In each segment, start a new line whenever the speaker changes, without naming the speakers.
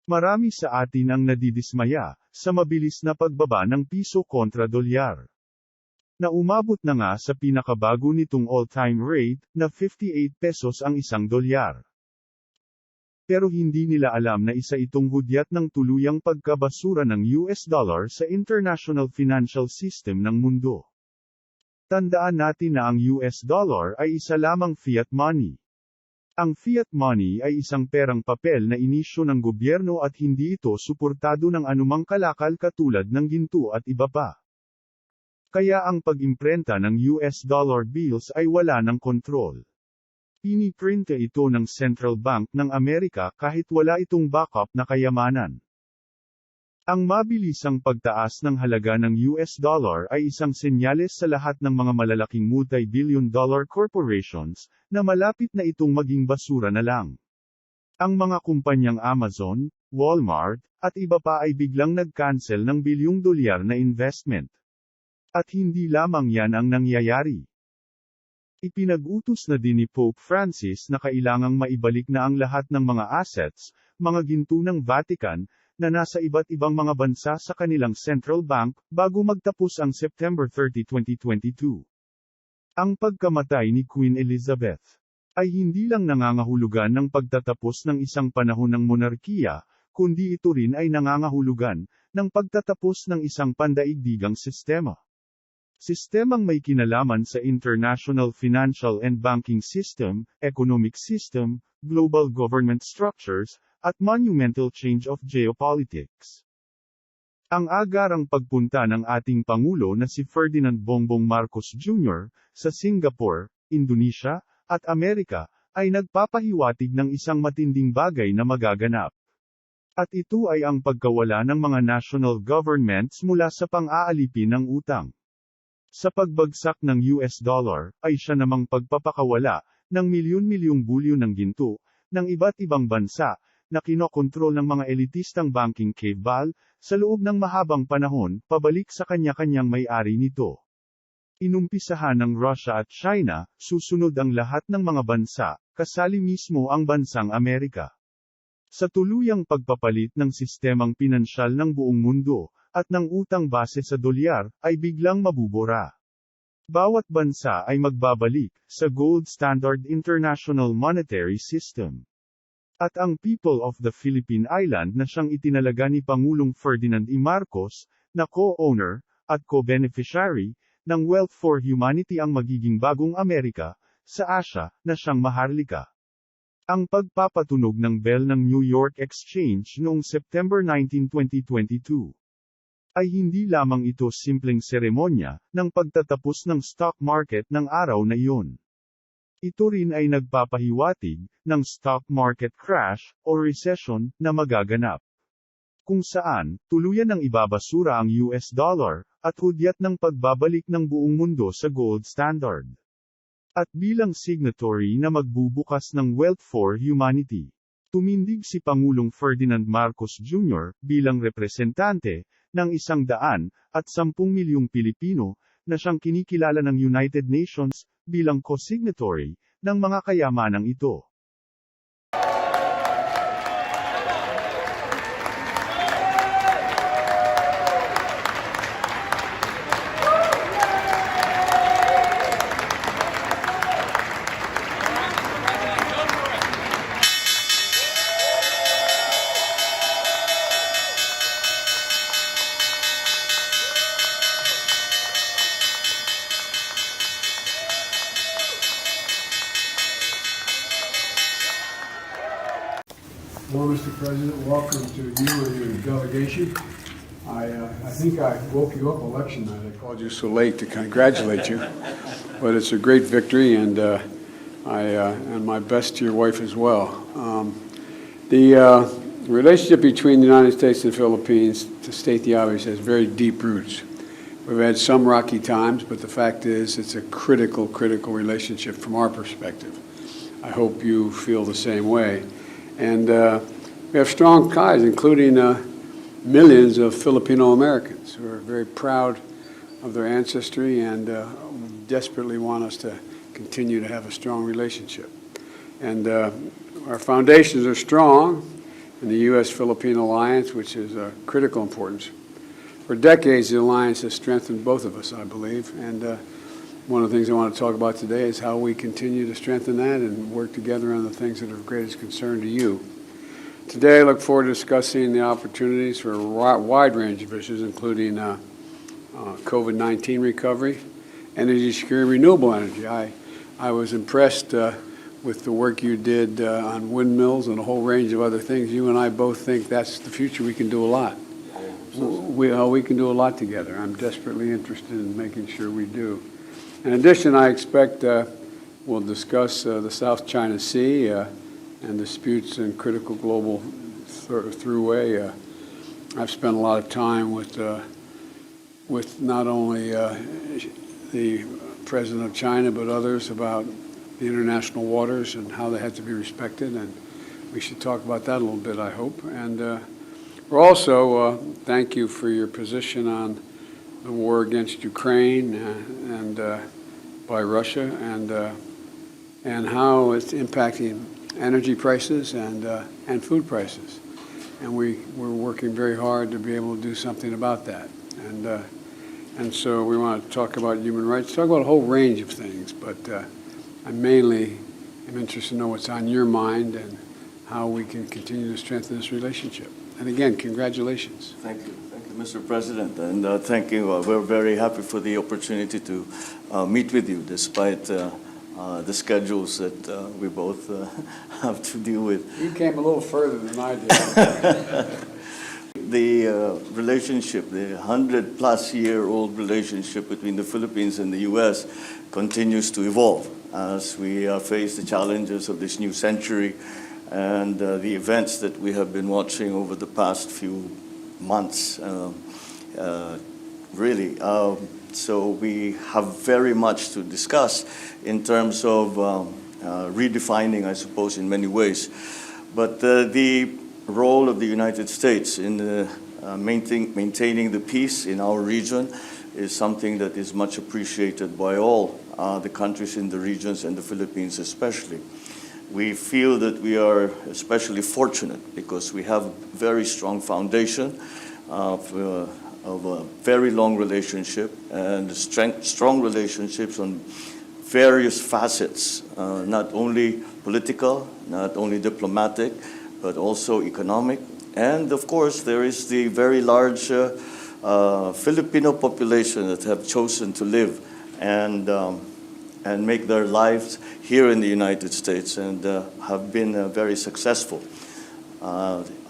Marami sa atin ang nadidismaya sa mabilis na pagbaba ng piso kontra dolyar, na umabot na nga sa pinakabago nitong all-time rate na 58 pesos ang isang dolyar. Pero hindi nila alam na isa itong hudyat ng tuluyang pagkabasura ng US dollar sa international financial system ng mundo. Tandaan natin na ang US dollar ay isa lamang fiat money. Ang fiat money ay isang perang papel na inisyo ng gobyerno at hindi ito suportado ng anumang kalakal katulad ng ginto at iba pa. Kaya ang pag-imprenta ng US dollar bills ay wala ng kontrol. Piniprinta ito ng Central Bank ng Amerika kahit wala itong backup na kayamanan. Ang mabilisang pagtaas ng halaga ng US dollar ay isang senyales sa lahat ng mga malalaking multi-billion dollar corporations, na malapit na itong maging basura na lang. Ang mga kumpanyang Amazon, Walmart, at iba pa ay biglang nag-cancel ng bilyong dolyar na investment. At hindi lamang yan ang nangyayari. Ipinag-utos na din ni Pope Francis na kailangang maibalik na ang lahat ng mga assets, mga ginto ng Vatican, na nasa iba't ibang mga bansa sa kanilang central bank, bago magtapos ang September 30, 2022. Ang pagkamatay ni Queen Elizabeth ay hindi lang nangangahulugan ng pagtatapos ng isang panahon ng monarkiya, kundi ito rin ay nangangahulugan ng pagtatapos ng isang pandaigdigang sistema. Sistemang may kinalaman sa international financial and banking system, economic system, global government structures, at monumental change of geopolitics. Ang agarang pagpunta ng ating Pangulo na si Ferdinand Bongbong Marcos Jr. sa Singapore, Indonesia, at Amerika, ay nagpapahiwatig ng isang matinding bagay na magaganap. At ito ay ang pagkawala ng mga national governments mula sa pang-aalipin ng utang. Sa pagbagsak ng US dollar, ay siya namang pagpapakawala ng milyon-milyong bulyo ng ginto ng iba't ibang bansa na kinokontrol ng mga elitistang banking cabal sa loob ng mahabang panahon, pabalik sa kanya-kanyang may-ari nito. Inumpisahan ng Russia at China, susunod ang lahat ng mga bansa, kasali mismo ang bansang Amerika. Sa tuluyang pagpapalit ng sistemang pinansyal ng buong mundo, at ng utang base sa dolyar, ay biglang mabubura. Bawat bansa ay magbabalik sa Gold Standard International Monetary System. At ang people of the Philippine Island na siyang itinalaga ni Pangulong Ferdinand E. Marcos, na co-owner, at co-beneficiary, ng Wealth for Humanity ang magiging bagong Amerika, sa Asia, na siyang maharlika. Ang pagpapatunog ng bell ng New York Exchange noong September 19, 2022. Ay hindi lamang ito simpleng seremonya, ng pagtatapos ng stock market ng araw na iyon. Ito rin ay nagpapahiwatig ng stock market crash o recession na magaganap. Kung saan, tuluyan ng ibabasura ang US dollar, at hudyat ng pagbabalik ng buong mundo sa gold standard. At bilang signatory na magbubukas ng Wealth for Humanity, tumindig si Pangulong Ferdinand Marcos Jr. bilang representante ng 110 milyong Pilipino, na siyang kinikilala ng United Nations bilang co-signatory ng mga kayamanang ito.
Well, Mr. President, welcome to you and your delegation. I think I woke you up election night. I called you so late to congratulate you, but it's a great victory, and and my best to your wife as well. The relationship between the United States and the Philippines, to state the obvious, has very deep roots. We've had some rocky times, but the fact is it's a critical relationship from our perspective. I hope you feel the same way. And we have strong ties, including millions of Filipino Americans who are very proud of their ancestry and desperately want us to continue to have a strong relationship. And our foundations are strong, and the U.S.-Philippine alliance, which is of critical importance. For decades, the alliance has strengthened both of us, I believe, and one of the things I want to talk about today is how we continue to strengthen that and work together on the things that are of greatest concern to you. Today, I look forward to discussing the opportunities for a wide range of issues, including COVID-19 recovery, energy security, renewable energy. I was impressed with the work you did on windmills and a whole range of other things. You and I both think that's the future. We can do a lot. We can do a lot together. I'm desperately interested in making sure we do. In addition, I expect we'll discuss the South China Sea and disputes in critical global throughway. I've spent a lot of time with not only the President of China but others about the international waters and how they have to be respected, and we should talk about that a little bit, I hope. And we're also thank you for your position on the war against Ukraine and by Russia and how it's impacting energy prices and food prices. And we're working very hard to be able to do something about that. And so we want to talk about human rights, talk about a whole range of things, but I mainly am interested to know what's on your mind and how we can continue to strengthen this relationship. And again, congratulations.
Thank you, Mr. President, and thank you. We're very happy for the opportunity to meet with you, despite the schedules that we both have to deal with.
You came a little further than I did.
The relationship, the 100-plus-year-old relationship between the Philippines and the U.S. continues to evolve as we face the challenges of this new century and the events that we have been watching over the past few months, really. So we have very much to discuss in terms of redefining, I suppose, in many ways. But the role of the United States in maintaining the peace in our region is something that is much appreciated by all the countries in the regions and the Philippines especially. We feel that we are especially fortunate because we have a very strong foundation of a very long relationship and strong relationships on various facets, not only political, not only diplomatic, but also economic. And of course, there is the very large Filipino population that have chosen to live and make their lives here in the United States and have been very successful.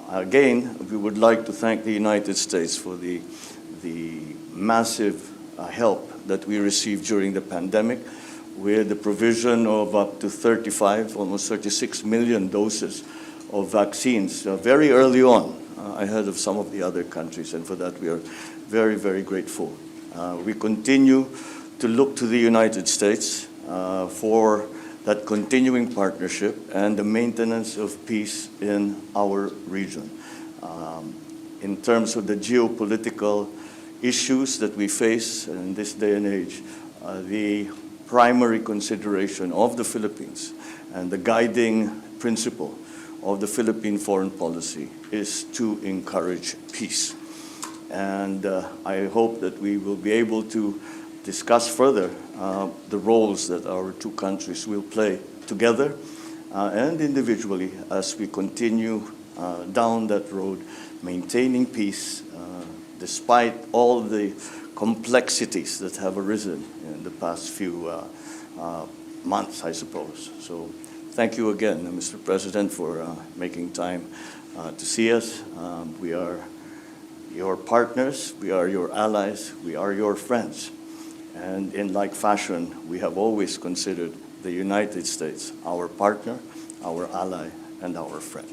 Again, we would like to thank the United States for the massive help that we received during the pandemic with the provision of up to 35, almost 36 million doses of vaccines very early on, ahead of some of the other countries, and for that we are very, very grateful. We continue to look to the United States for that continuing partnership and the maintenance of peace in our region. In terms of the geopolitical issues that we face in this day and age, the primary consideration of the Philippines and the guiding principle of the Philippine foreign policy is to encourage peace. And I hope that we will be able to discuss further the roles that our two countries will play together and individually as we continue down that road, maintaining peace despite all the complexities that have arisen in the past few months, I suppose. So thank you again, Mr. President, for making time to see us. We are your partners, we are your allies, we are your friends. And in like fashion, we have always considered the United States our partner, our ally, and our friend.